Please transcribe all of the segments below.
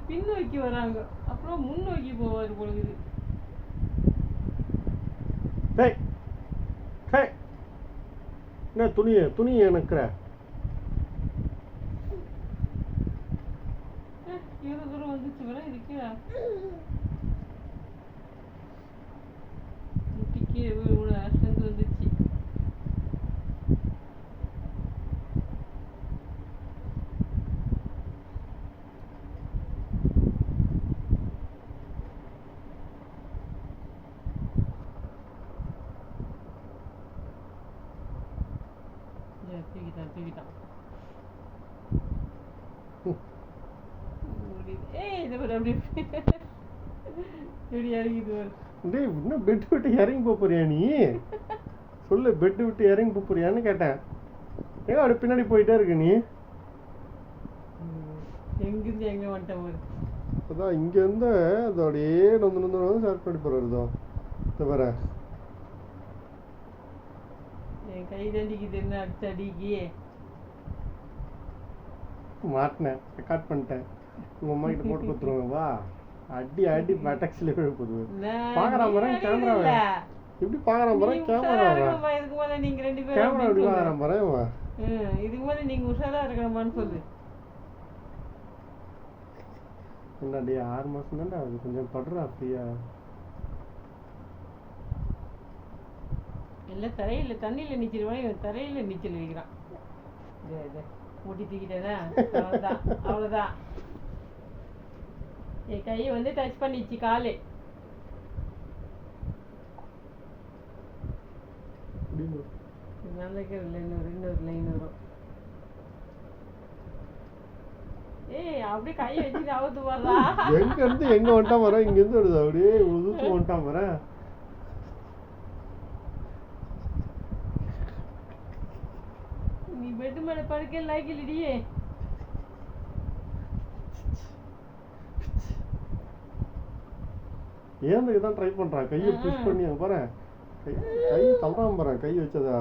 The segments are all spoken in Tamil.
பின்னோக்கி வராங்க, அப்புறம் முன்னோக்கி போவாரு பொழுது. என்ன துணி எனக்குற இவ்வளவு தூரம் வந்துச்சு வர இருக்கு. முட்டிக்கு இவ்வளவு ஸ்ட்ரென்த் வந்துச்சு. தூக்கிட்டான். இன்னும் பெட் விட்டு இறங்கி போறியா நீ? சொல்லு, பெட் விட்டு இறங்கி போறியான்னு கேட்டேன். ஏன் அப்படி பின்னாடி போயிட்டே இருக்கு நீ? எங்கிருந்து எங்க வந்துட்டேன். அதான் இங்க இருந்து அதோடயே நொந்து ஷார்ட் பண்ணி போறதோ வர என் கை தண்டிக்குது. என்ன அடுத்த அடிக்கு மாட்டினேன், ரெக்கார்ட் பண்ணிட்டேன். உங்க அம்மா கிட்ட போட்டு கொடுத்துருவாங்க. வா, அடி பட்டக்ஸ்ல போகுது. பாக்குறான் பாரு கேமரா, இப்படி பாக்குறான் பாரு கேமரா. இதுக்கு மேல நீங்க ரெண்டு பேரும் கேமரா இப்படி பாக்குறான் பாரு. இதுக்கு மேல நீங்க உஷாரா இருக்கணுமான்னு சொல்லு. என்னடி 6 மாசம் தான்டா அது, கொஞ்சம் படுறா அப்படியா? இல்ல தரையில தண்ணியில நீச்சல், இவன் தரையில நீச்சல் வைக்கிறான். மூட்டி தூக்கிட்டேனா? அவ்வளவுதான். என் கையை வந்து டச் பண்ணிச்சு காலு. இன்னொரு லைன் வரும். அப்படியே கையை வச்சு அவுத்து போடுறா. எங்க இருந்து எங்க வந்துட்டா வர, இங்க இருந்து வருது அப்படியே உதுத்து வந்துட்டான் வர. நீ பெட்டு மேல படுக்க லாய்க்கலடியே. ஏந்துக்கு தான் ட்ரை பண்றான். கையை புஷ் பண்ணி அங்க பாரு, கை தள்ளாம பாரு, கை வச்சதா.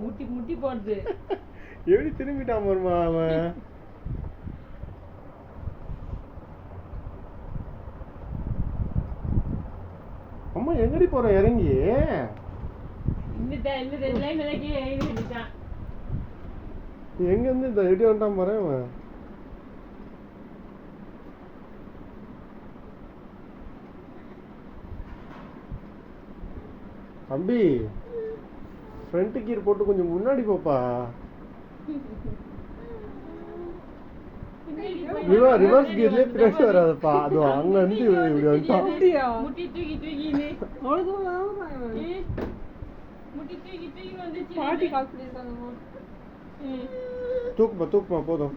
முட்டி போடுது. எப்படி திரும்பிட்டான் பாருமா அவன். அம்மா எங்கடி போற இறங்கி? எங்க இருந்து இந்த ரெடி வந்துட்டான் பாரு அவன். தம்பி, ஃப்ரண்ட் கீர் போட்டு கொஞ்சம் முன்னாடி போப்பா. ரிவர்ஸ் கீர்லயே பின்னாடி வராதுப்பா. அது அங்க இருந்து இப்படி வந்துட்டான். தூக்குமா போதும்.